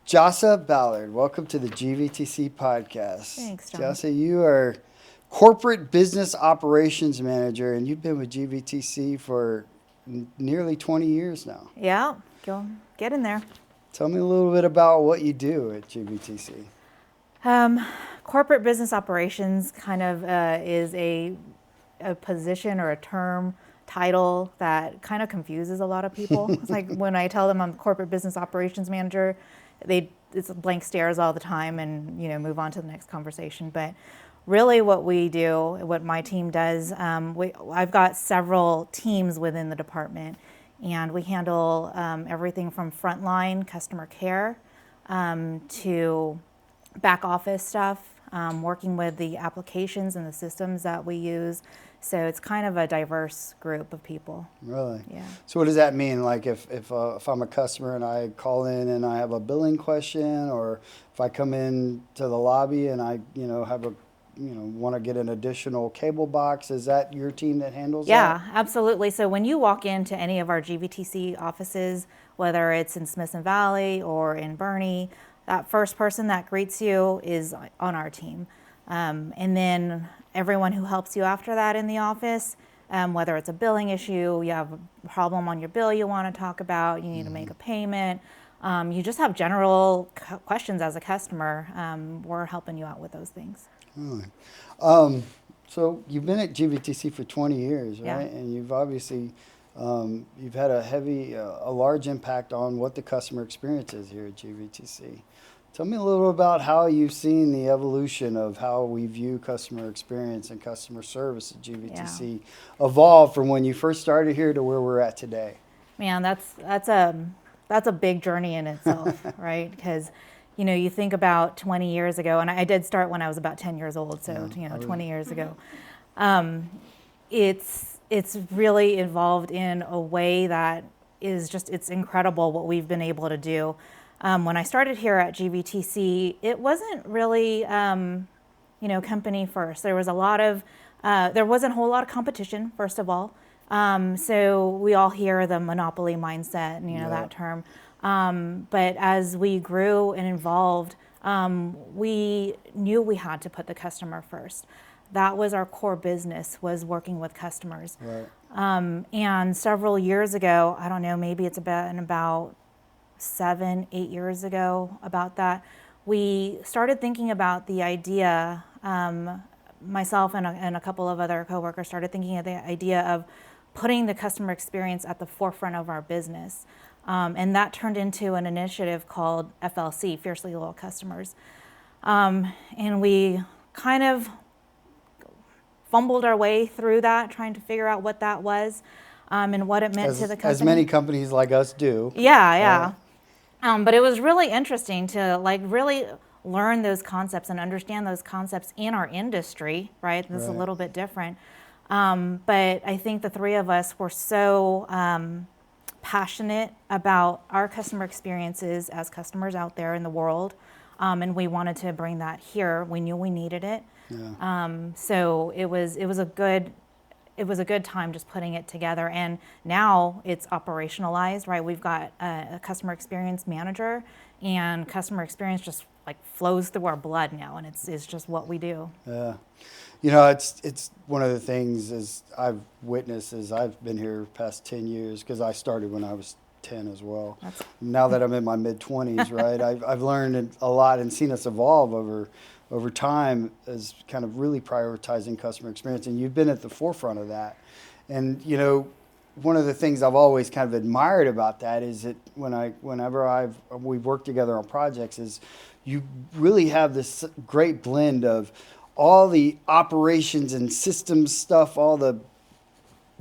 Jasa Ballard, welcome to the GVTC podcast. Thanks, John. Jasa, you are corporate business operations manager, and you've been with GVTC for nearly 20 years now. Yeah, go get in there. Tell me a little bit about what you do at GVTC. Corporate business operations kind of is a position or a term title that kind of confuses a lot of people. It's like when I tell them I'm corporate business operations manager, it's blank stares all the time and move on to the next conversation. But really what we do, what my team does, I've got several teams within the department, and we handle everything from frontline customer care to back office stuff, working with the applications and the systems that we use. So it's kind of a diverse group of people. Really? Yeah. So what does that mean? Like if I'm a customer and I call in and I have a billing question, or if I come in to the lobby and I have a want to get an additional cable box, is that your team that handles that? Yeah, absolutely. So when you walk into any of our GVTC offices, whether it's in Smithson Valley or in Bernie, that first person that greets you is on our team. And then everyone who helps you after that in the office, whether it's a billing issue, you have a problem on your bill you want to talk about, you need to make a payment, you just have general questions as a customer, we're helping you out with those things. Really? So you've been at GVTC for 20 years, right? Yeah. And you've obviously you've had a large impact on what the customer experience is here at GVTC. Tell me a little about how you've seen the evolution of how we view customer experience and customer service at GVTC evolve from when you first started here to where we're at today. Man, that's a big journey in itself, right? Because you think about 20 years ago, and I did start when I was about 10 years old, so 20 years ago. It's really evolved in a way that is it's incredible what we've been able to do. When I started here at GVTC, it wasn't really, company first. There was there wasn't a whole lot of competition, first of all. So we all hear the monopoly mindset and that term. But as we grew and evolved, we knew we had to put the customer first. That was our core business, was working with customers. Right. And several years ago, I don't know, maybe it's about 7-8 years ago about that, we started thinking about the idea, myself and a couple of other coworkers started thinking of the idea of putting the customer experience at the forefront of our business. And that turned into an initiative called FLC, Fiercely Loyal Customers. And we kind of fumbled our way through that, trying to figure out what that was and what it meant to the company. As many companies like us do. Yeah. But it was really interesting to really learn those concepts and understand those concepts in our industry, right? This is a little bit different. But I think the three of us were so passionate about our customer experiences as customers out there in the world, and we wanted to bring that here. We knew we needed it, so it was a good time just putting it together. And now it's operationalized, right? We've got a customer experience manager, and customer experience just flows through our blood now, and it's just what we do. Yeah. It's one of the things as I've witnessed as I've been here past 10 years, because I started when I was 10 as well. Now that I'm in my mid-20s, right, I've learned a lot and seen us evolve over time as kind of really prioritizing customer experience, and you've been at the forefront of that. And one of the things I've always kind of admired about that is that whenever we've worked together on projects, is you really have this great blend of all the operations and systems stuff, all the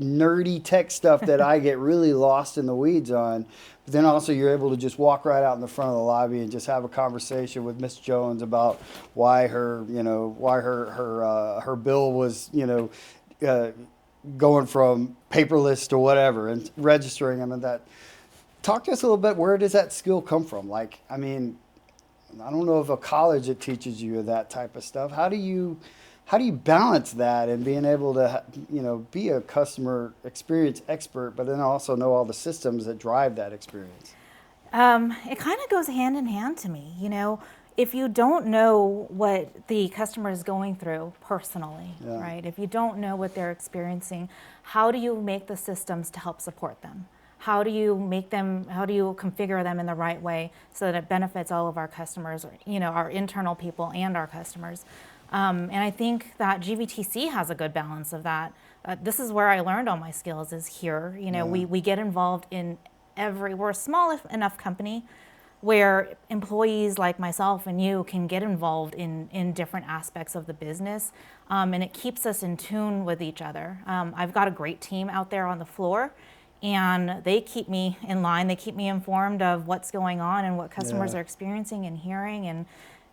nerdy tech stuff that I get really lost in the weeds on. But then also you're able to just walk right out in the front of the lobby and just have a conversation with Miss Jones about why her bill was, going from paperless to whatever and registering them and that. Talk to us a little bit. Where does that skill come from? I don't know of a college that teaches you that type of stuff. How do you balance that and being able to, be a customer experience expert, but then also know all the systems that drive that experience? It kind of goes hand in hand to me. If you don't know what the customer is going through personally, Yeah. right? If you don't know what they're experiencing, how do you make the systems to help support them? How do you configure them in the right way so that it benefits all of our customers, our internal people and our customers? And I think that GVTC has a good balance of that. This is where I learned all my skills, is here. We get involved in we're a small enough company where employees like myself and you can get involved in different aspects of the business, and it keeps us in tune with each other. I've got a great team out there on the floor, and they keep me in line. They keep me informed of what's going on and what customers are experiencing and hearing and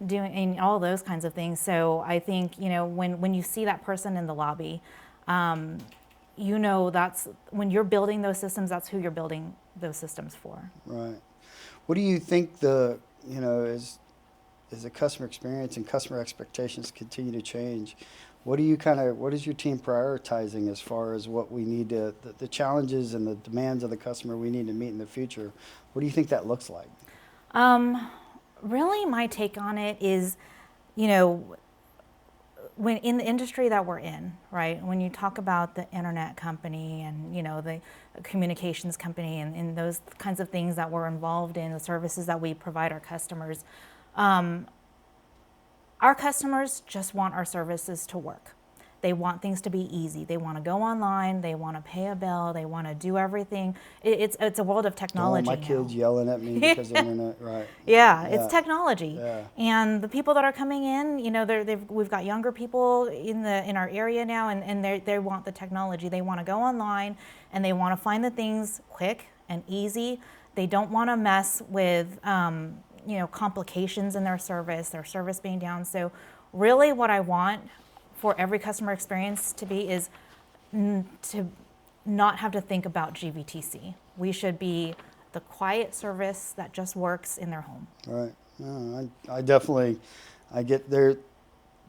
doing, and all those kinds of things. So I think, when you see that person in the lobby, that's when you're building those systems, that's who you're building those systems for. Right. What do you think as the customer experience and customer expectations continue to change, what is your team prioritizing as far as what we need the challenges and the demands of the customer we need to meet in the future? What do you think that looks like? Really, my take on it is, when in the industry that we're in, right? When you talk about the internet company and, the communications company and those kinds of things that we're involved in, the services that we provide our customers just want our services to work. They want things to be easy. They want to go online. They want to pay a bill. They want to do everything. It's a world of technology my now. kids yelling at me because of internet, right? Yeah, it's technology. Yeah. And the people that are coming in, we've got younger people in our area now, and they want the technology. They want to go online, and they want to find the things quick and easy. They don't want to mess with complications in their service being down. So really what I want for every customer experience to be is to not have to think about GVTC. We should be the quiet service that just works in their home. Right. No, I get there.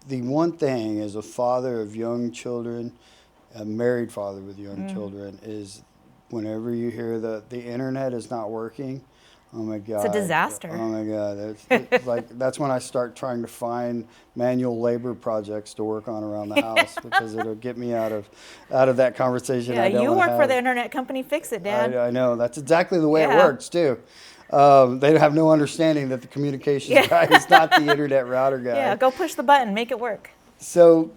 The one thing as a father of young children, a married father with young children, is whenever you hear the internet is not working, oh my God. It's a disaster. Oh my God. It's like, that's when I start trying to find manual labor projects to work on around the house because it'll get me out of that conversation. Yeah, I don't you wanna work for have. the internet company, fix it, Dad. I know. That's exactly the way it works too. They have no understanding that the communications guy is not the internet router guy. Yeah, go push the button, make it work. So,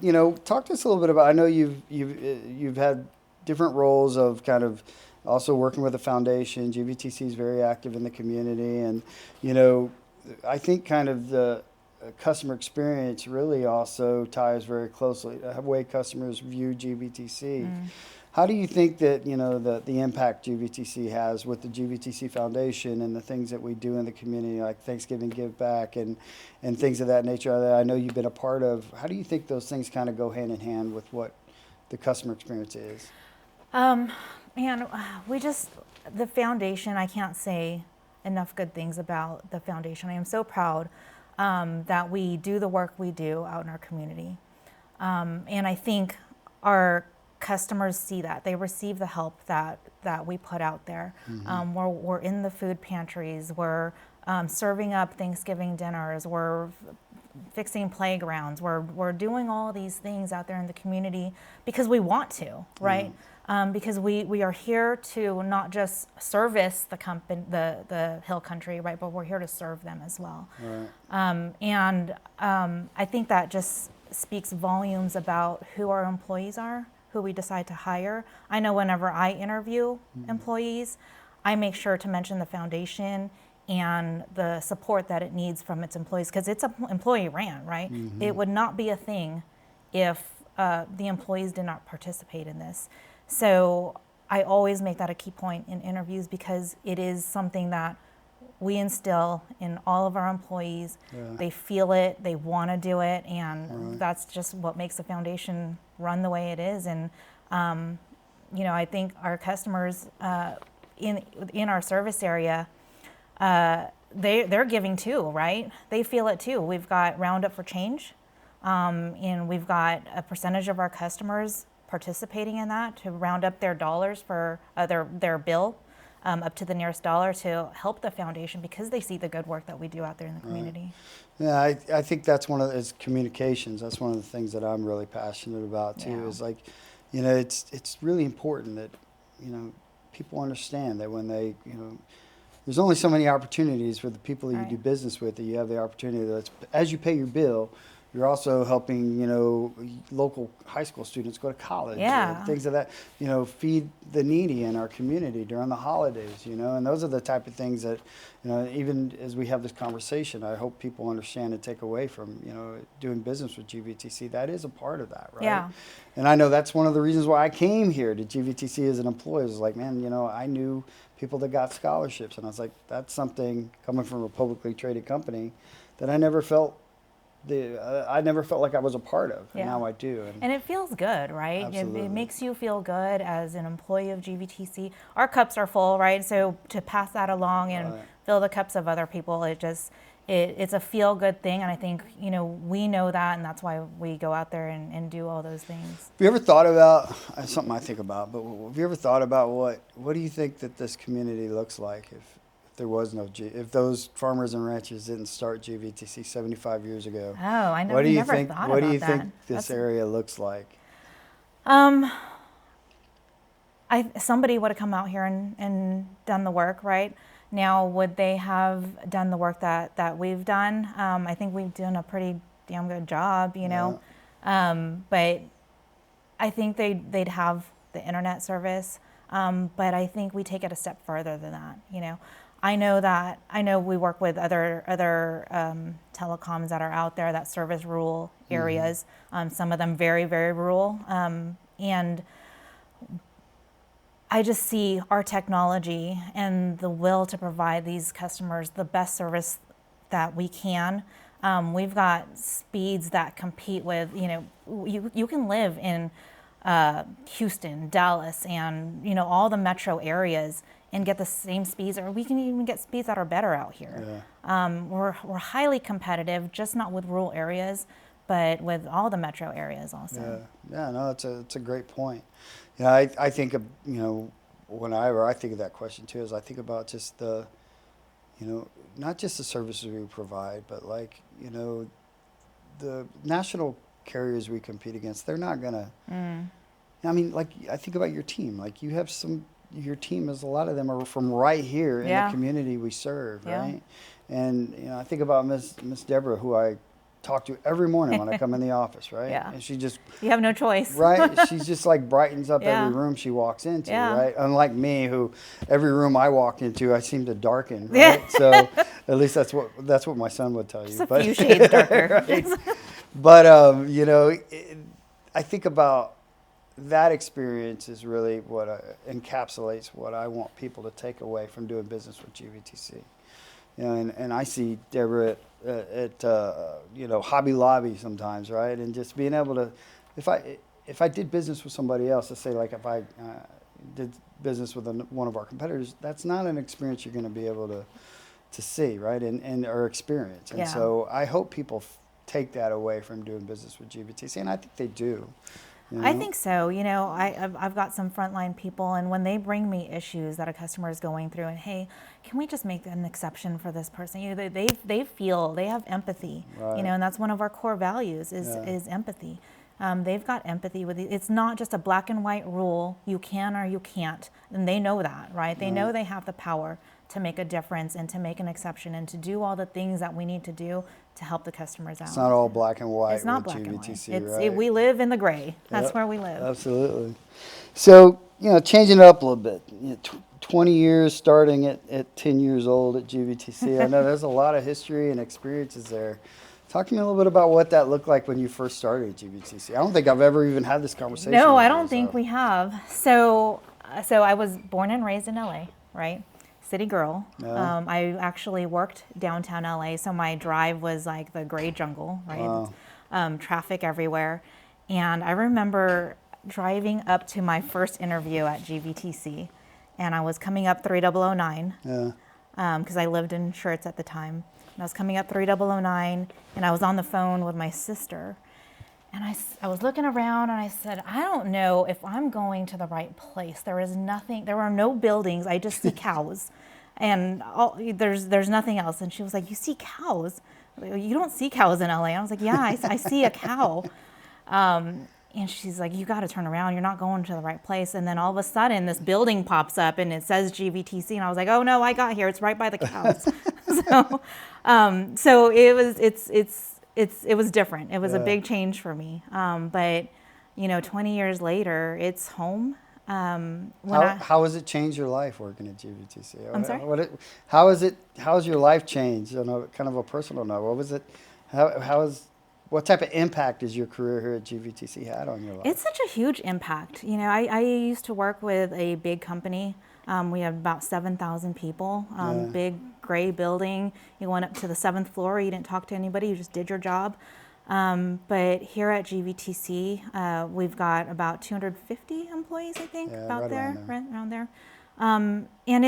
talk to us a little bit about, I know you've had different roles of kind of also working with the foundation. GVTC is very active in the community, and I think kind of the customer experience really also ties very closely to the way customers view GVTC. How do you think that the impact GVTC has with the GVTC Foundation and the things that we do in the community, like Thanksgiving Give Back and things of that nature that I know you've been a part of? How do you think those things kind of go hand in hand with what the customer experience is? The foundation, I can't say enough good things about the foundation. I am so proud that we do the work we do out in our community. And I think our customers see that. They receive the help that we put out there. We're in the food pantries. We're serving up Thanksgiving dinners. We're fixing playgrounds. We're doing all these things out there in the community because we want to, right? Because we are here to not just service the company, the Hill Country, right? But we're here to serve them as well. Right. I think that just speaks volumes about who our employees are, who we decide to hire. I know whenever I interview employees, I make sure to mention the foundation and the support that it needs from its employees, because it's employee ran, right? It would not be a thing if the employees did not participate in this. So I always make that a key point in interviews because it is something that we instill in all of our employees. They feel it, they want to do it, and that's just what makes the foundation run the way it is. And I think our customers in our service area, they're giving too, right? They feel it too. We've got Roundup for Change, and we've got a percentage of our customers participating in that to round up their dollars for their bill up to the nearest dollar to help the foundation because they see the good work that we do out there in the community. Yeah, I think that's it's communications. That's one of the things that I'm really passionate about too. Yeah. Is like, it's really important that people understand that when they there's only so many opportunities for the people that you do business with that you have the opportunity that as you pay your bill, you're also helping, local high school students go to college, things of that, feed the needy in our community during the holidays, and those are the type of things that, even as we have this conversation, I hope people understand and take away from, doing business with GVTC. That is a part of that, right? Yeah. And I know that's one of the reasons why I came here to GVTC as an employee. It was like, man, I knew people that got scholarships, and I was like, that's something coming from a publicly traded company that I never felt like I was a part of, and now I do. And it feels good, right? Absolutely. It makes you feel good as an employee of GVTC. Our cups are full, right? So to pass that along and fill the cups of other people, it's a feel-good thing, and I think, we know that, and that's why we go out there and do all those things. Have you ever thought about, something I think about, but have you ever thought about what do you think that this community looks like if there was no if those farmers and ranchers didn't start GVTC 75 years ago? Oh, I never thought about that. What do you think this area looks like? Somebody would have come out here and done the work, right? Now, would they have done the work that we've done? I think we've done a pretty damn good job, but I think they'd have the internet service, but I think we take it a step further than that, I know we work with other telecoms that are out there that service rural areas, some of them very, very rural, and I just see our technology and the will to provide these customers the best service that we can. We've got speeds that compete with, you can live in Houston, Dallas, and all the metro areas and get the same speeds, or we can even get speeds that are better out here. Yeah. We're highly competitive, just not with rural areas, but with all the metro areas also. Yeah, no, it's a great point. I think of, whenever I think of that question too, is I think about just the, not just the services we provide, but like, the national carriers we compete against, they're not gonna, I mean, like, I think about your team, like you have your team is, a lot of them are from right here in the community we serve, right? And, I think about Miss Deborah, who I talk to every morning when I come in the office, right? Yeah. And she just... You have no choice. Right? She's just like brightens up every room she walks into, right? Unlike me, who every room I walk into, I seem to darken, right? So at least that's what my son would tell you. Just a few shades darker. Right? But, I think about that experience is really what encapsulates what I want people to take away from doing business with GVTC. And I see Deborah at Hobby Lobby sometimes, right? And just being able to, if I did business with somebody else, let's say like if I did business with one of our competitors, that's not an experience you're going to be able to see, right? And or experience. And so I hope people take that away from doing business with GVTC, and I think they do. I think so. I've got some frontline people, and when they bring me issues that a customer is going through, and hey, can we just make an exception for this person? They have empathy, right. And that's one of our core values is empathy. They've got empathy with it. It's not just a black and white rule, you can or you can't, and they know that, right? They know they have the power to make a difference and to make an exception and to do all the things that we need to do to help the customers out. It's not all black and white. It's not with black GVTC, and white. right? We live in the gray. That's where we live. Absolutely. So, changing it up a little bit. 20 years starting at 10 years old at GVTC. I know there's a lot of history and experiences there. Talk to me a little bit about what that looked like when you first started at GVTC. I don't think I've ever even had this conversation. No, I don't think we have. So I was born and raised in LA, right? City girl. Yeah. I actually worked downtown LA, so my drive was like the gray jungle, right? Wow. Traffic everywhere. And I remember driving up to my first interview at GVTC, and I was coming up 3009 because I lived in Schertz at the time. And I was coming up 3009, and I was on the phone with my sister. And I was looking around and I said, I don't know if I'm going to the right place. There are no buildings. I just see cows and there's nothing else. And she was like, you see cows? You don't see cows in LA. I was like, yeah, I see a cow. And she's like, you got to turn around. You're not going to the right place. And then all of a sudden this building pops up and it says GVTC. And I was like, oh no, I got here. It's right by the cows. So it was different. It was a big change for me. But 20 years later, it's home. How has it changed your life working at GVTC? I'm sorry? How has your life changed on a kind of a personal note? What was it? What type of impact has your career here at GVTC had on your life? It's such a huge impact. I used to work with a big company. We had about 7,000 people, big gray building. You went up to the 7th floor. You didn't talk to anybody. You just did your job. But here at GVTC, we've got about 250 employees, I think, around there. And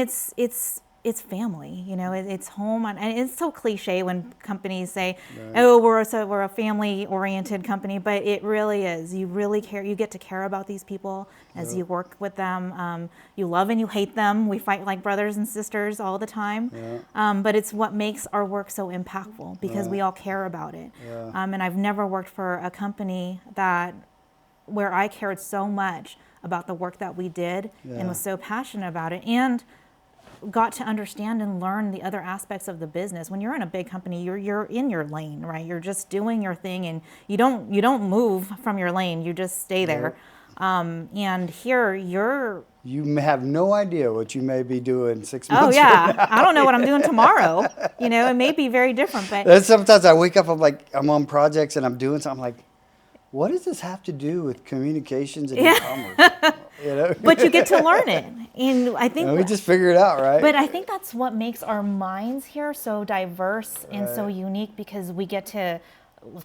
it's family, it's home. And it's so cliche when companies say, oh, we're a family-oriented company, but it really is. You really care. You get to care about these people as you work with them. You love and you hate them. We fight like brothers and sisters all the time. But it's what makes our work so impactful because we all care about it. And I've never worked for a company where I cared so much about the work that we did and was so passionate about it and got to understand and learn the other aspects of the business. When you're in a big company, you're in your lane, right? You're just doing your thing, and you don't move from your lane. You just stay there. And here you have no idea what you may be doing 6 months. Oh yeah, from now. I don't know what I'm doing tomorrow. It may be very different. But and sometimes I wake up, I'm on projects and I'm doing something. I'm like, what does this have to do with communications and e-commerce? But you get to learn it. And I think we just figure it out, right? But I think that's what makes our minds here so diverse and so unique because we get to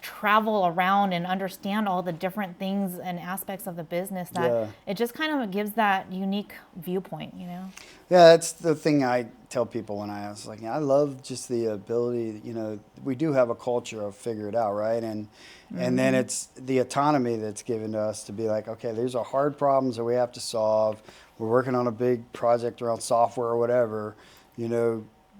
travel around and understand all the different things and aspects of the business that it just kind of gives that unique viewpoint, Yeah, that's the thing I tell people when I ask, I love just the ability, we do have a culture of figure it out, right? And then it's the autonomy that's given to us to be like, okay, these are hard problems that we have to solve. We're working on a big project around software or whatever,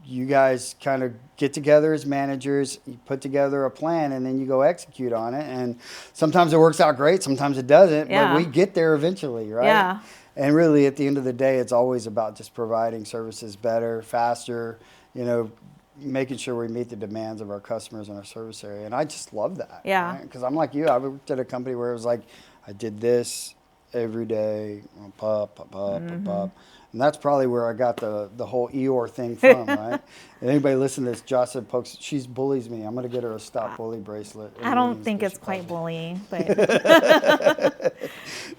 you guys kind of get together as managers, you put together a plan, and then you go execute on it. And sometimes it works out great, sometimes it doesn't, but we get there eventually, right? Yeah. And really, at the end of the day, it's always about just providing services better, faster, making sure we meet the demands of our customers in our service area. And I just love that. Yeah. Because I'm like you, I worked at a company where it was like, I did this every day, pop. And that's probably where I got the whole Eeyore thing from, right? And anybody listen to this, Jasa pokes, she bullies me. I'm going to get her a stop bully bracelet. I don't think it's quite bullying, but.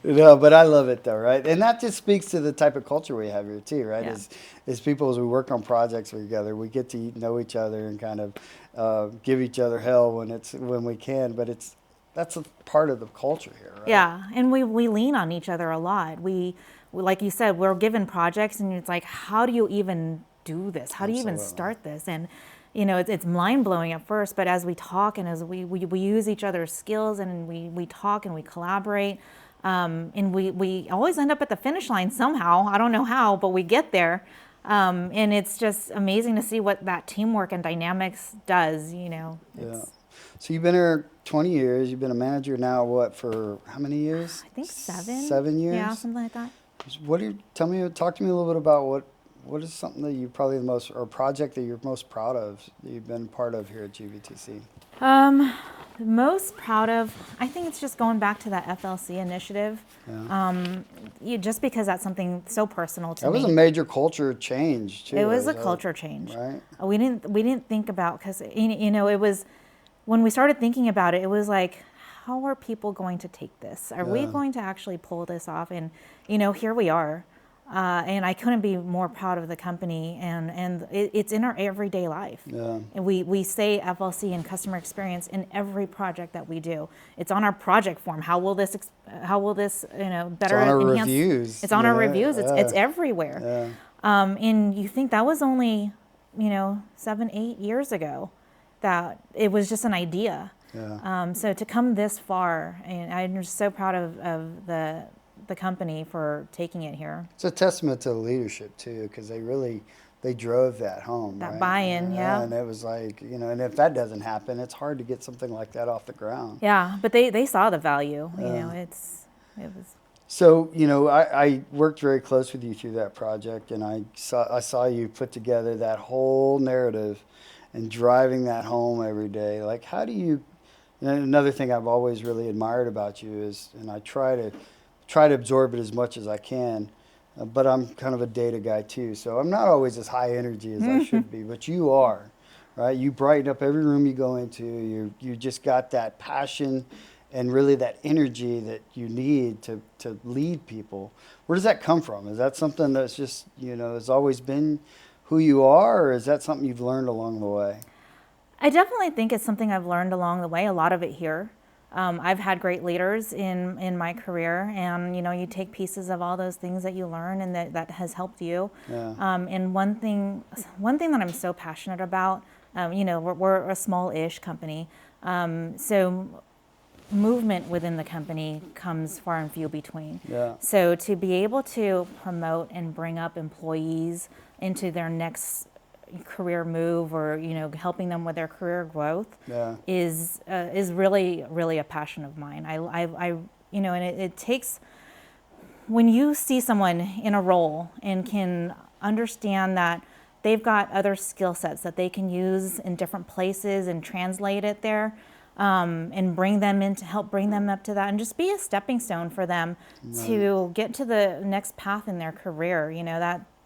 But I love it though, right? And that just speaks to the type of culture we have here too, right? As people, as we work on projects together, we get to know each other and kind of give each other hell when we can, but that's a part of the culture here, right? Yeah, and we lean on each other a lot. We like you said, we're given projects and it's like, how do you even do this? How do you even start this? And it's mind-blowing at first, but as we talk and as we use each other's skills and we talk and we collaborate, and we always end up at the finish line somehow. I don't know how, but we get there. And it's just amazing to see what that teamwork and dynamics does, So you've been here 20 years. You've been a manager now, for how many years? I think 7. 7 years? Yeah, something like that. Talk to me a little bit about what is something that you probably or project that you're most proud of that you've been part of here at GVTC? The most proud of, I think it's just going back to that FLC initiative. Just because that's something so personal to me. That was a major culture change too. It was a culture change. Right. We didn't think about, because it was, when we started thinking about it, it was like, how are people going to take this? Are we going to actually pull this off? And here we are. And I couldn't be more proud of the company, and it's in our everyday life. Yeah. And we say FLC and customer experience in every project that we do. It's on our project form. How will this better it's on our enhance? Reviews. It's on our reviews. It's everywhere. Yeah. And you think that was only 7-8 years ago that it was just an idea. Yeah. So to come this far, and I'm just so proud of the company for taking it here. It's a testament to the leadership too, because they drove that home. That right? buy-in, yeah. And it was like, and if that doesn't happen, it's hard to get something like that off the ground. Yeah, but they saw the value. It was. So, I worked very close with you through that project, and I saw you put together that whole narrative and driving that home every day. Like, how do you, and another thing I've always really admired about you is, and I try to absorb it as much as I can, but I'm kind of a data guy too, so I'm not always as high energy as I should be, but you are, right? You brighten up every room you go into. You just got that passion and really that energy that you need to lead people. Where does that come from? Is that something that's just, has always been who you are, or is that something you've learned along the way? I definitely think it's something I've learned along the way, a lot of it here. I've had great leaders in my career, and you take pieces of all those things that you learn, and that has helped you. Yeah. And one thing that I'm so passionate about, we're a small-ish company, so movement within the company comes far and few between. Yeah. So to be able to promote and bring up employees into their next career move, or helping them with their career growth, Yeah. is really, really a passion of mine. And it takes, when you see someone in a role and can understand that they've got other skill sets that they can use in different places and translate it there, and bring them in to help bring them up to that, and just be a stepping stone for them to get to the next path in their career.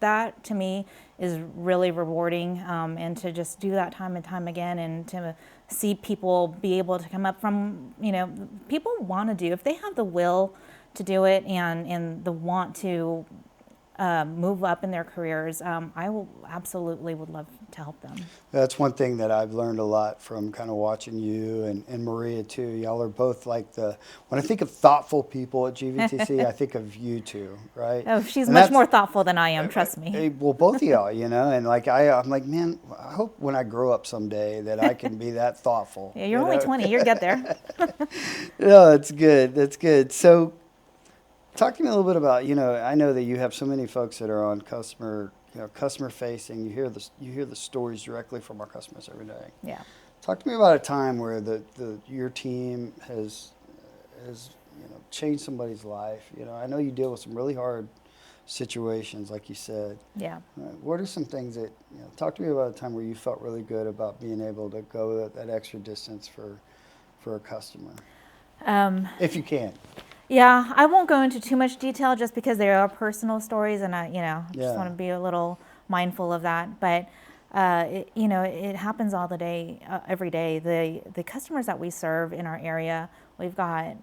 That to me is really rewarding, and to just do that time and time again, and to see people be able to come up from, people want to do, if they have the will to do it and the want to move up in their careers, I will absolutely would love to help them. That's one thing that I've learned a lot from kind of watching you and Maria too. Y'all are both like when I think of thoughtful people at GVTC, I think of you two, right? Oh, she's and much more thoughtful than I am, trust me. Well, both of y'all, and like I'm like, man, I hope when I grow up someday that I can be that thoughtful. Yeah, you're only 20, you'll get there. No, that's good. That's good. So talk to me a little bit about, I know that you have so many folks that are on customer facing. You hear the stories directly from our customers every day. Yeah. Talk to me about a time where your team has changed somebody's life. I know you deal with some really hard situations, like you said. Yeah. What are some things that, talk to me about a time where you felt really good about being able to go that extra distance for a customer, if you can. Yeah, I won't go into too much detail just because they are personal stories, and I just want to be a little mindful of that. But it happens all the day, every day. The customers that we serve in our area, we've got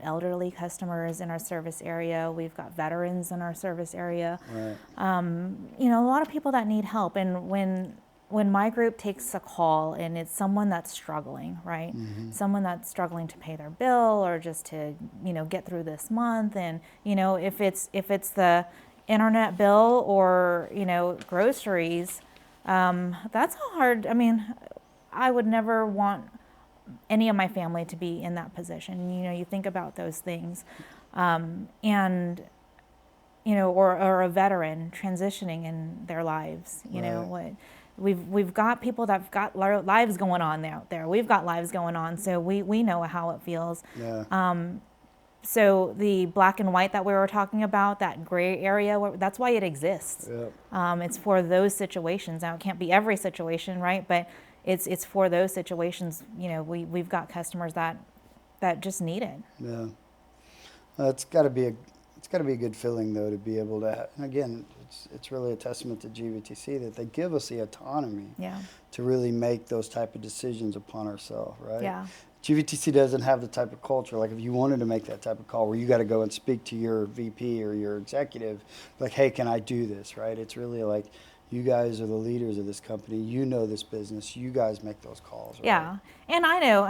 elderly customers in our service area. We've got veterans in our service area. Right. A lot of people that need help, and when my group takes a call and it's someone that's struggling, right? Mm-hmm. Someone that's struggling to pay their bill, or just to, get through this month. And, if it's the internet bill or, groceries, that's hard. I would never want any of my family to be in that position. You think about those things. Or a veteran transitioning in their lives, Right. We've got people that've got lives going on out there. We've got lives going on, so we know how it feels. Yeah. So the black and white that we were talking about, that gray area, that's why it exists. Yeah. It's for those situations. Now, it can't be every situation, right? But it's for those situations. We've got customers that just need it. Yeah. It's got to be a good feeling, though, to be able to. And again, it's really a testament to GVTC that they give us the autonomy to really make those type of decisions upon ourselves, right? Yeah. GVTC doesn't have the type of culture, like if you wanted to make that type of call where you got to go and speak to your VP or your executive, like, hey, can I do this, right? It's really like, you guys are the leaders of this company. You know this business. You guys make those calls, right? Yeah. And I know,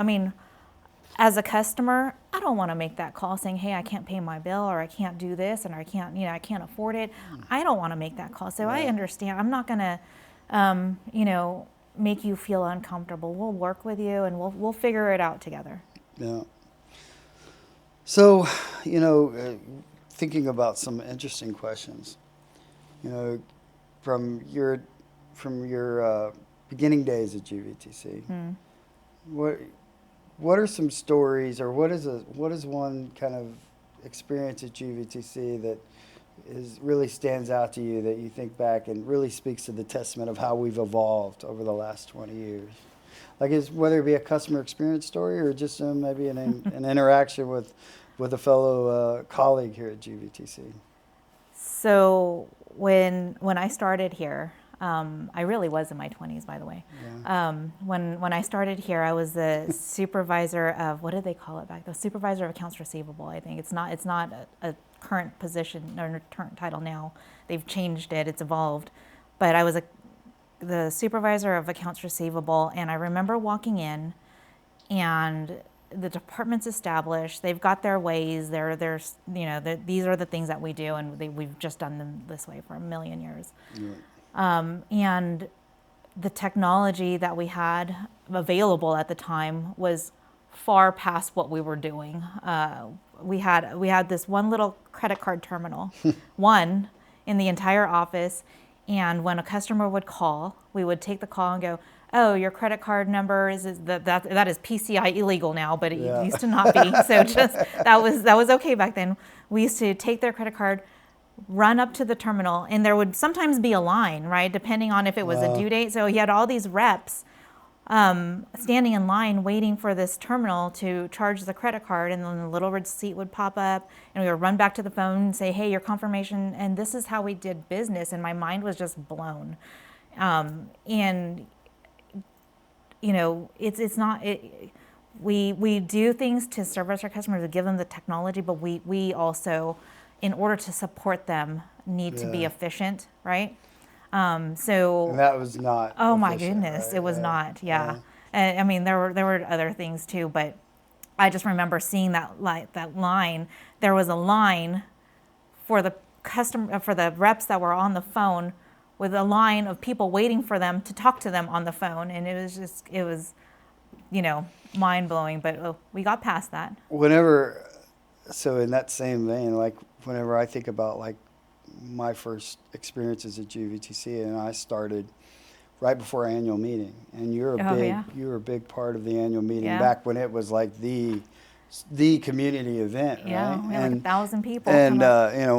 as a customer, I don't want to make that call saying, hey, I can't pay my bill, or I can't do this, and I can't afford it. I don't want to make that call. So I understand. I'm not going to, make you feel uncomfortable. We'll work with you and we'll figure it out together. Yeah. So, thinking about some interesting questions, from your beginning days at GVTC, what are some stories, or what is one kind of experience at GVTC that really stands out to you, that you think back and really speaks to the testament of how we've evolved over the last 20 years? Like, whether it be a customer experience story or just maybe an interaction with a fellow colleague here at GVTC. So when I started here, I really was in my 20s, by the way. Yeah. When I started here, I was the supervisor of, what did they call it back? The supervisor of accounts receivable. I think it's not a current position or current title now. They've changed it. It's evolved. But I was the supervisor of accounts receivable, and I remember walking in, and the department's established. They've got their ways. These are the things that we do, and we've just done them this way for a million years. Yeah. And the technology that we had available at the time was far past what we were doing. We had this one little credit card terminal, one in the entire office. And when a customer would call, we would take the call and go, "Oh, your credit card number that is PCI illegal now, but it used to not be." So just that was okay back then. We used to take their credit card, run up to the terminal, and there would sometimes be a line, right, depending on if it was a due date. So he had all these reps standing in line waiting for this terminal to charge the credit card, and then the little receipt would pop up, and we would run back to the phone and say, "Hey, your confirmation," and this is how we did business, and my mind was just blown. It's not, we do things to service our customers, to give them the technology, but we also, in order to support them, need to be efficient, right? And that was not. Oh my goodness, right? It was not. Yeah. And I mean, there were other things too, but I just remember seeing that line. There was a line for the reps that were on the phone, with a line of people waiting for them to talk to them on the phone, and it was mind blowing. But we got past that. So in that same vein, like whenever I think about like my first experiences at GVTC, and I started right before our annual meeting, and you were a big part of the annual meeting back when it was like the community event, right? Yeah, we had like 1,000 people. And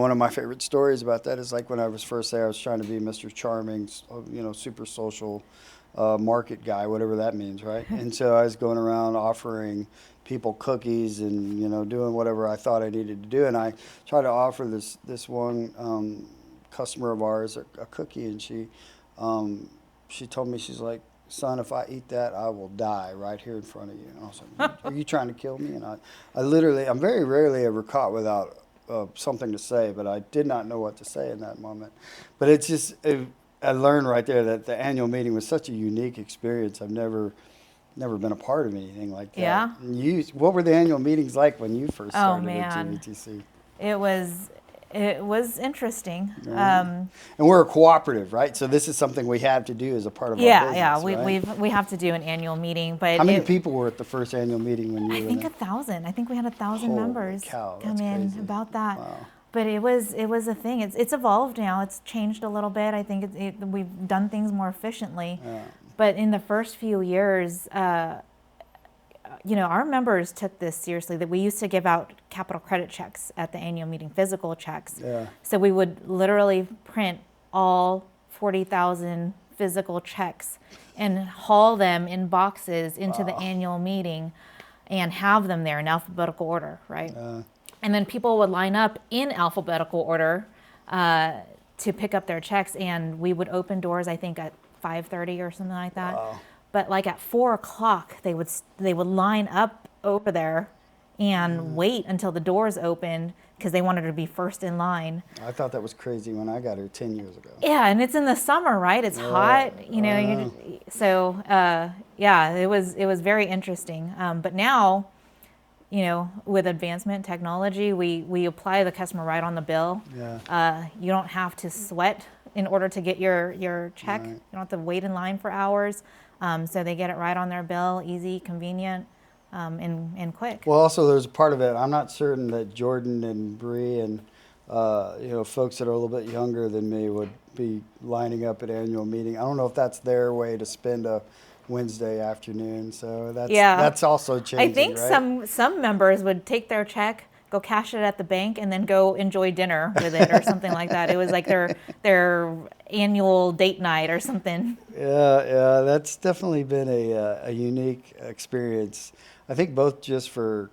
one of my favorite stories about that is like when I was first there, I was trying to be Mr. Charming, super social market guy, whatever that means, right? And so I was going around offering people cookies and doing whatever I thought I needed to do, and I tried to offer this one customer of ours a cookie, and she told me, she's like, "Son, if I eat that, I will die right here in front of you." And I was like, "Are you trying to kill me?" And I'm very rarely ever caught without something to say, but I did not know what to say in that moment. But I learned right there that the annual meeting was such a unique experience. I've never been a part of anything like that. Yeah. What were the annual meetings like when you first started at GVTC? It was interesting. And we're a cooperative, right? So this is something we have to do as a part of our business. Yeah. We have to do an annual meeting, but how many people were at the first annual meeting when you were I think 1,000. I think we had 1,000 members come in. Crazy. About that. Wow. But it was a thing. It's evolved now. It's changed a little bit. I think we've done things more efficiently. Yeah. But in the first few years, our members took this seriously. That we used to give out capital credit checks at the annual meeting, physical checks. Yeah. So we would literally print all 40,000 physical checks and haul them in boxes into the annual meeting, and have them there in alphabetical order, right? And then people would line up in alphabetical order to pick up their checks, and we would open doors, I think, at 5:30 or something like that. Wow. But like at 4 o'clock, they would line up over there and wait until the doors opened, because they wanted to be first in line. I thought that was crazy when I got here 10 years ago. Yeah, and it's in the summer, right? It's hot, it was very interesting. But now, with advancement in technology, we apply the customer right on the bill. Yeah. You don't have to sweat in order to get your check. Right. You don't have to wait in line for hours. So they get it right on their bill, easy, convenient, and quick. Well, also there's a part of it. I'm not certain that Jordan and Bree and folks that are a little bit younger than me would be lining up at annual meeting. I don't know if that's their way to spend a Wednesday afternoon. So that's also changing. I think right? some members would take their check, go cash it at the bank, and then go enjoy dinner with it or something like that. It was like their annual date night or something. Yeah, that's definitely been a unique experience. I think both just for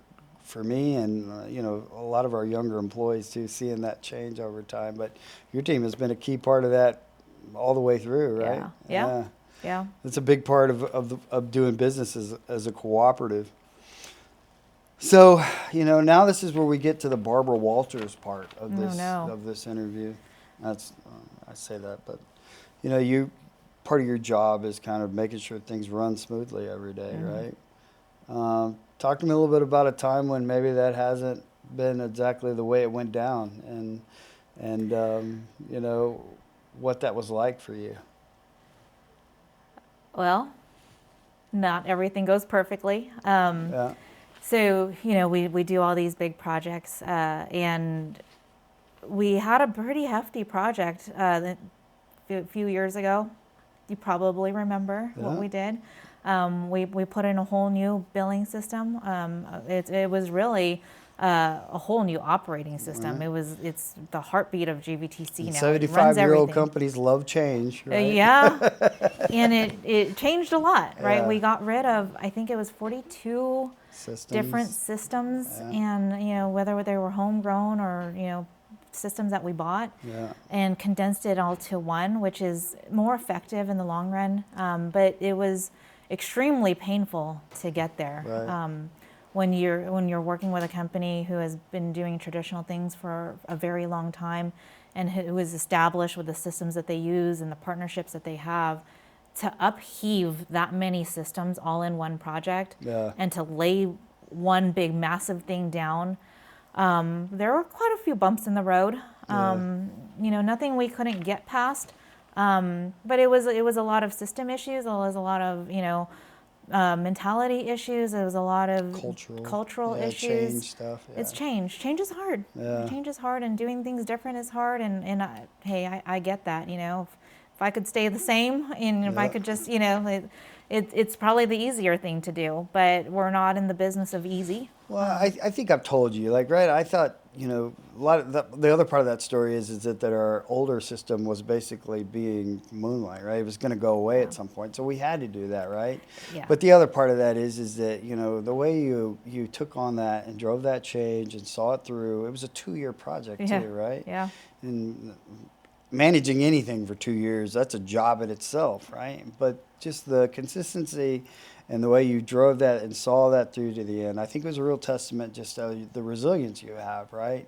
me and a lot of our younger employees too, seeing that change over time. But your team has been a key part of that all the way through, right? Yeah. It's a big part of doing business as a cooperative. So, now this is where we get to the Barbara Walters part of this interview. That's I say that, but part of your job is kind of making sure things run smoothly every day, right? Talk to me a little bit about a time when maybe that hasn't been exactly the way it went down, and what that was like for you. Well, not everything goes perfectly. Yeah. So, we do all these big projects, and we had a pretty hefty project a few years ago. You probably remember what we did. We put in a whole new billing system. It was really a whole new operating system. Right. It's the heartbeat of GVTC now. 75-year-old companies love change, right? Yeah, and it changed a lot, right? Yeah. We got rid of, I think it was 42 different systems, and whether they were homegrown or systems that we bought, and condensed it all to one, which is more effective in the long run. But it was extremely painful to get there. Right. When you're working with a company who has been doing traditional things for a very long time, and who is established with the systems that they use and the partnerships that they have, to upheave that many systems all in one project, and to lay one big massive thing down, there were quite a few bumps in the road. Nothing we couldn't get past, but it was a lot of system issues. It was a lot of mentality issues. It was a lot of cultural issues. Change stuff. Yeah. It's change. Change is hard. Yeah. Change is hard, and doing things different is hard. And I get that. If I could stay the same, and if I could just, it's probably the easier thing to do. But we're not in the business of easy. Well, I think I've told you, right? I thought, a lot of the other part of that story is that our older system was basically being moonlight, right? It was going to go away at some point, so we had to do that, right? Yeah. But the other part of that is that the way you took on that and drove that change and saw it through. It was a 2-year project too, right? Yeah. And managing anything for 2 years, that's a job in itself, right? But just the consistency and the way you drove that and saw that through to the end, I think it was a real testament just to the resilience you have, right?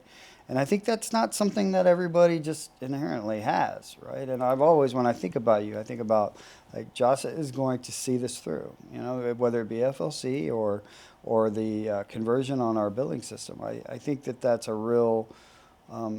And I think that's not something that everybody just inherently has, right? And I've always, when I think about you, I think about, Jasa is going to see this through, whether it be FLC or the conversion on our billing system. I think that's a real...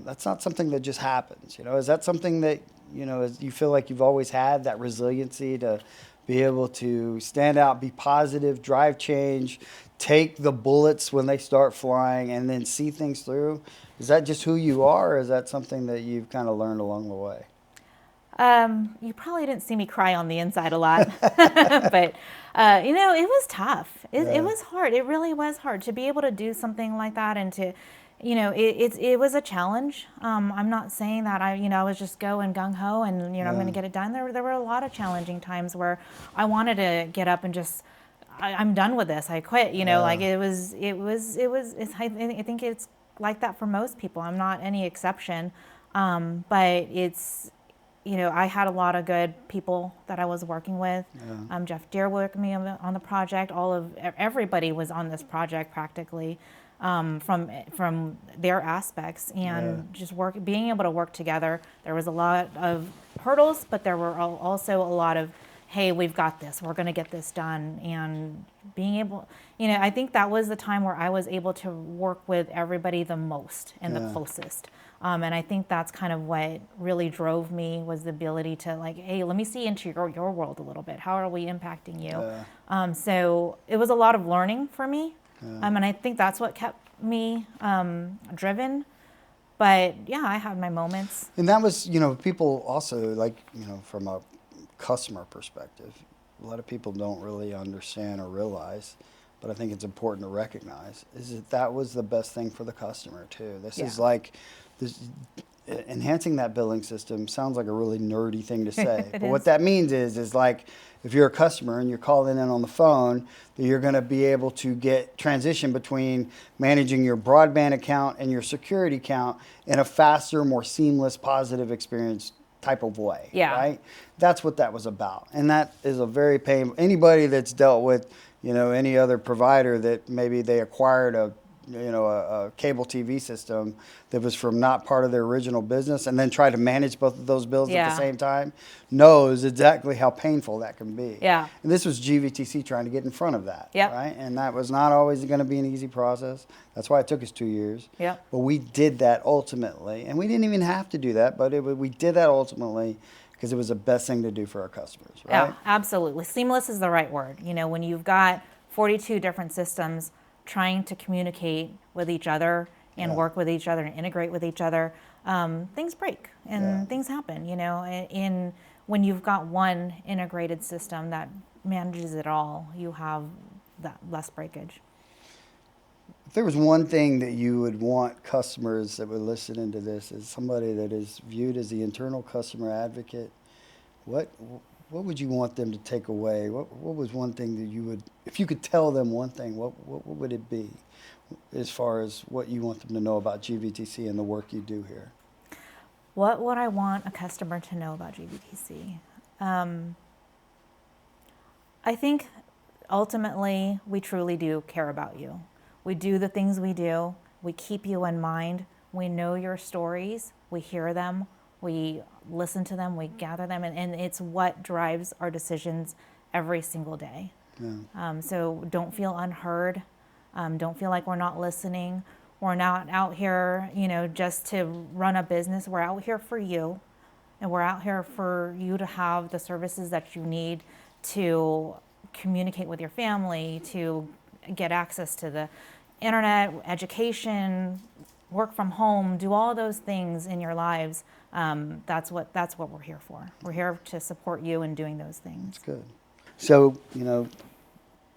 that's not something that just happens. Is that something that you feel like you've always had, that resiliency to be able to stand out, be positive, drive change, take the bullets when they start flying, and then see things through? Is that just who you are, or is that something that you've kind of learned along the way? You probably didn't see me cry on the inside a lot, but it was tough. It was hard. It really was hard to be able to do something like that, and to it was a challenge. I'm not saying that I was just going gung ho and I'm going to get it done. There were a lot of challenging times where I wanted to get up and just, I'm done with this. I quit. Like it was. I think it's like that for most people. I'm not any exception. But it's, I had a lot of good people that I was working with. Jeff Deere worked with me on the project. Everybody was on this project practically. From their aspects, and just being able to work together. There was a lot of hurdles, but there were also a lot of, hey, we've got this, we're going to get this done. And being able, I think that was the time where I was able to work with everybody the most and the closest. And I think that's kind of what really drove me, was the ability to like, hey, let me see into your world a little bit. How are we impacting you? So it was a lot of learning for me. And I think that's what kept me driven. But yeah, I had my moments. And that was, people also, like, from a customer perspective, a lot of people don't really understand or realize, but I think it's important to recognize, is that was the best thing for the customer too. This is like, enhancing that billing system sounds like a really nerdy thing to say. But what that means is like, if you're a customer and you're calling in on the phone, that you're going to be able to get transition between managing your broadband account and your security account in a faster, more seamless, positive experience type of way. Right? That's what that was about. And that is a very painful, anybody that's dealt with, any other provider that maybe they acquired a cable TV system that was from not part of their original business and then try to manage both of those bills at the same time knows exactly how painful that can be. And this was GVTC trying to get in front of that, right? And that was not always going to be an easy process. That's why it took us 2 years. But we did that ultimately. And we didn't even have to do that, but we did that ultimately because it was the best thing to do for our customers, right? Yeah, absolutely. Seamless is the right word. When you've got 42 different systems trying to communicate with each other and work with each other and integrate with each other, things break and things happen, and when you've got one integrated system that manages it all, you have that less breakage. If there was one thing that you would want customers that would listen into this, as somebody that is viewed as the internal customer advocate, what would you want them to take away? What was one thing that you would, if you could tell them one thing, what would it be as far as what you want them to know about GVTC and the work you do here? What would I want a customer to know about GVTC? I think ultimately we truly do care about you. We do the things we do. We keep you in mind. We know your stories. We hear them. We listen to them, we gather them, and it's what drives our decisions every single day. So don't feel unheard. Don't feel like we're not listening. We're not out here, just to run a business. We're out here for you, and we're out here for you to have the services that you need to communicate with your family, to get access to the internet, education, work from home, do all those things in your lives. That's what we're here for. We're here to support you in doing those things. That's good. So,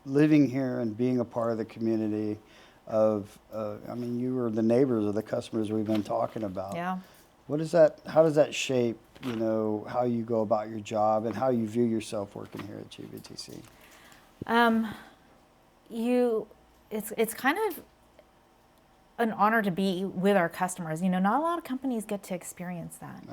living here and being a part of the community of, you were the neighbors of the customers we've been talking about. How does that shape, how you go about your job and how you view yourself working here at GVTC? It's kind of an honor to be with our customers. Not a lot of companies get to experience that.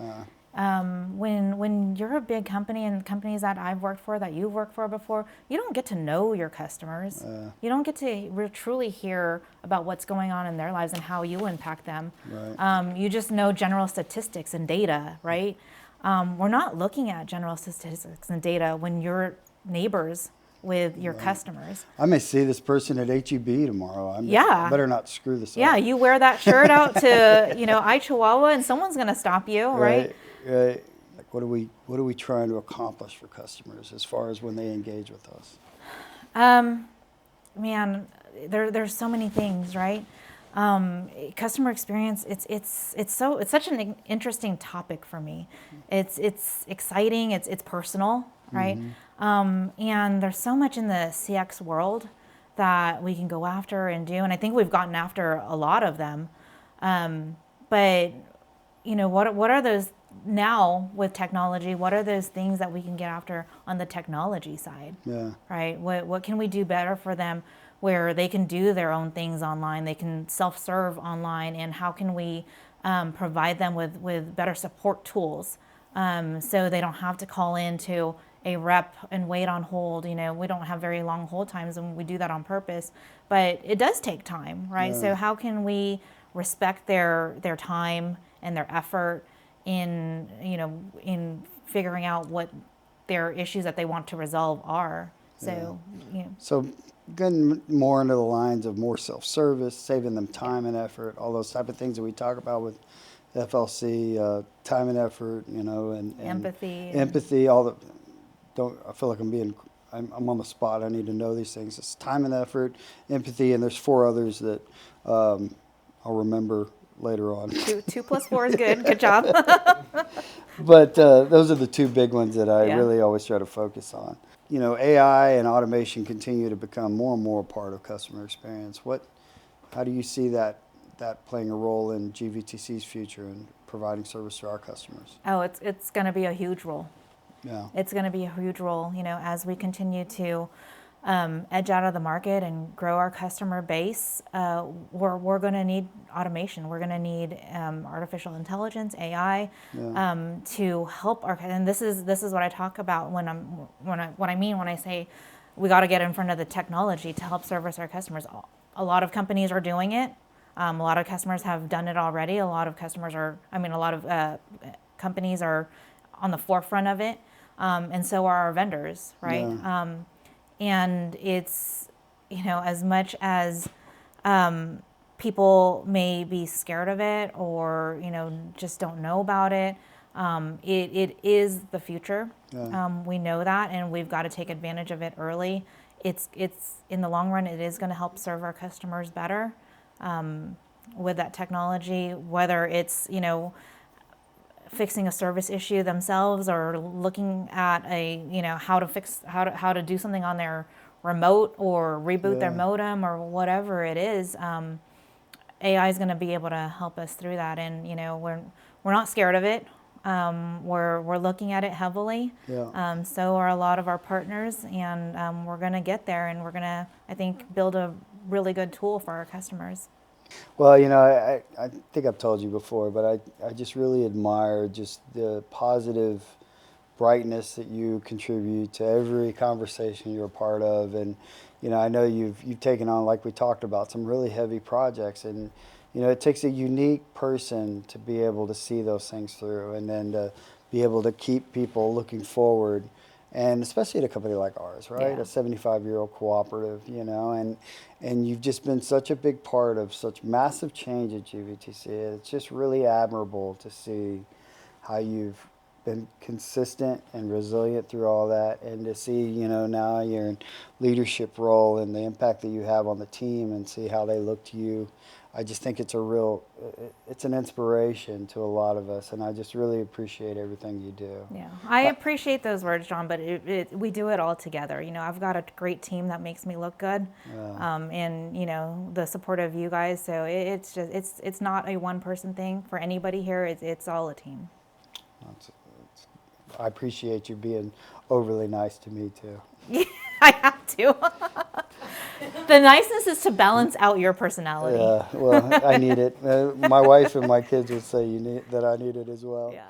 When you're a big company, and companies that I've worked for, that you've worked for before, you don't get to know your customers. You don't get to truly hear about what's going on in their lives and how you impact them. You just know general statistics and data, right? We're not looking at general statistics and data when you're neighbors with your customers. I may see this person at HEB tomorrow. I better not screw this up. Yeah, you wear that shirt out to, Chihuahua, and someone's going to stop you, right? Right. Like, what are we trying to accomplish for customers as far as when they engage with us? Man, there's so many things, right? Customer experience, it's such an interesting topic for me. It's exciting, it's personal, right? And there's so much in the CX world that we can go after and do, and I think we've gotten after a lot of them. But what are those now with technology? What are those things that we can get after on the technology side? Right? What can we do better for them, where they can do their own things online, they can self-serve online, and how can we provide them with better support tools, so they don't have to call in to a rep and wait on hold. We don't have very long hold times, and we do that on purpose, but it does take time, right? So how can we respect their time and their effort in figuring out what their issues that they want to resolve are. So getting more into the lines of more self-service, saving them time and effort, all those type of things that we talk about with FLC, time and effort, you know, and empathy, all the. I feel like I'm on the spot. I need to know these things. It's time and effort, empathy, and there's 4 others that I'll remember later on. 2 plus 4 is good. Good job. But those are the 2 big ones that I really always try to focus on. You know, AI and automation continue to become more and more a part of customer experience. How do you see that playing a role in GVTC's future and providing service to our customers? Oh, it's going to be a huge role. Yeah. It's going to be a huge role, you know, as we continue to edge out of the market and grow our customer base. We're going to need automation. We're going to need artificial intelligence, AI, to help our. And this is what I talk about when I mean when I say we got to get in front of the technology to help service our customers. A lot of companies are doing it. A lot of customers have done it already. A lot of companies are on the forefront of it. And so are our vendors, right? Yeah. And it's, you know, as much as people may be scared of it or, you know, just don't know about it, it is the future. Yeah. We know that, and we've got to take advantage of it early. It's in the long run, it is going to help serve our customers better with that technology, whether it's, you know, fixing a service issue themselves or looking at how to do something on their remote or reboot their modem or whatever it is. AI is going to be able to help us through that, and you know we're not scared of it. We're looking at it heavily. Yeah. So are a lot of our partners, and we're going to get there, and we're going to, I think, build a really good tool for our customers. Well, you know, I think I've told you before, but I just really admire just the positive brightness that you contribute to every conversation you're a part of. And, you know, I know you've taken on, like we talked about, some really heavy projects. And, you know, it takes a unique person to be able to see those things through and then to be able to keep people looking forward. And especially at a company like ours, right? Yeah. A 75-year-old cooperative, you know, and you've just been such a big part of such massive change at GVTC. It's just really admirable to see how you've been consistent and resilient through all that, and to see, you know, now you're in leadership role and the impact that you have on the team and see how they look to you. I just think it's an inspiration to a lot of us, and I just really appreciate everything you do. Yeah, I appreciate those words, John, but we do it all together. You know, I've got a great team that makes me look good, and you know, the support of you guys. So it's not a one-person thing for anybody here. It's all a team. I appreciate you being overly nice to me too. Yeah, I have to. The niceness is to balance out your personality. Yeah, well, I need it. My wife and my kids would say that I need it as well. Yeah.